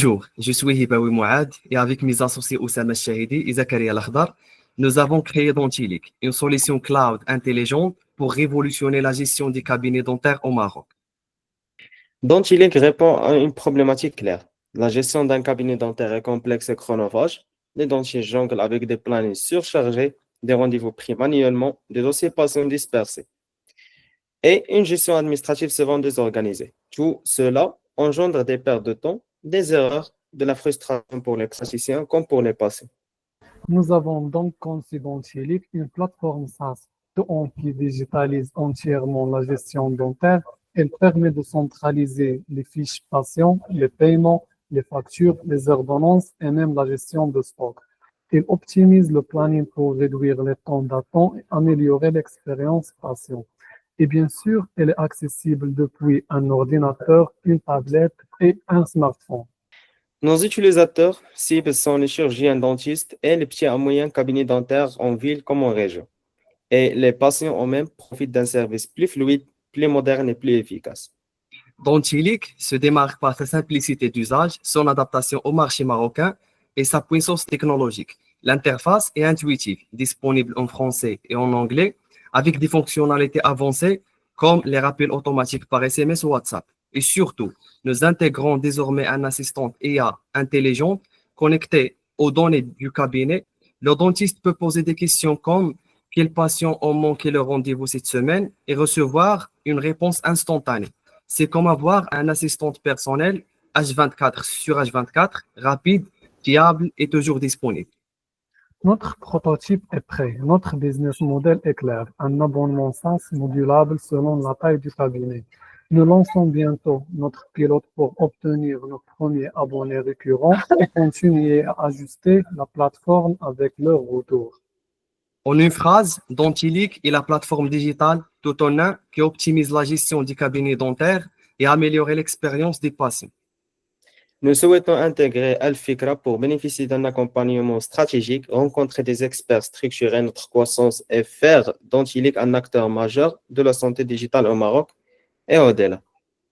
Bonjour, je suis Hibaoui Mouad et avec mes associés Oussama Chahidi et Zakaria Lakhdar, nous avons créé Dentilic, une solution cloud intelligente pour révolutionner la gestion des cabinets dentaires au Maroc. Dentilic répond à une problématique claire. La gestion d'un cabinet dentaire est complexe et chronophage. Les dentiers jonglent avec des plannings surchargés, des rendez-vous pris manuellement, des dossiers patients dispersés et une gestion administrative souvent désorganisée. Tout cela engendre des pertes de temps, des erreurs, de la frustration pour les praticiens comme pour les patients. Nous avons donc conçu Dentilic, une plateforme SaaS qui digitalise entièrement la gestion dentaire. Elle permet de centraliser les fiches patients, les paiements, les factures, les ordonnances et même la gestion de stock. Elle optimise le planning pour réduire les temps d'attente et améliorer l'expérience patient. Et bien sûr, elle est accessible depuis un ordinateur, une tablette et un smartphone. Nos utilisateurs cibles sont les chirurgiens dentistes et les petits et moyens cabinets dentaires en ville comme en région. Et les patients eux-mêmes profitent d'un service plus fluide, plus moderne et plus efficace. Dentilic se démarque par sa simplicité d'usage, son adaptation au marché marocain et sa puissance technologique. L'interface est intuitive, disponible en français et en anglais, avec des fonctionnalités avancées comme les rappels automatiques par SMS ou WhatsApp. Et surtout, nous intégrons désormais un assistant IA intelligente connecté aux données du cabinet. Le dentiste peut poser des questions comme quels patients ont manqué le rendez-vous cette semaine et recevoir une réponse instantanée. C'est comme avoir un assistant personnel H24 sur H24, rapide, fiable et toujours disponible. Notre prototype est prêt. Notre business model est clair. Un abonnement SaaS modulable selon la taille du cabinet. Nous lançons bientôt notre pilote pour obtenir nos premiers abonnés récurrents et continuer à ajuster la plateforme avec leur retour. En une phrase, Dentilic est la plateforme digitale tout en un qui optimise la gestion du cabinet dentaire et améliorer l'expérience des patients. Nous souhaitons intégrer Al-Fikra pour bénéficier d'un accompagnement stratégique, rencontrer des experts, structurer notre croissance et faire Dentilic un acteur majeur de la santé digitale au Maroc et au-delà.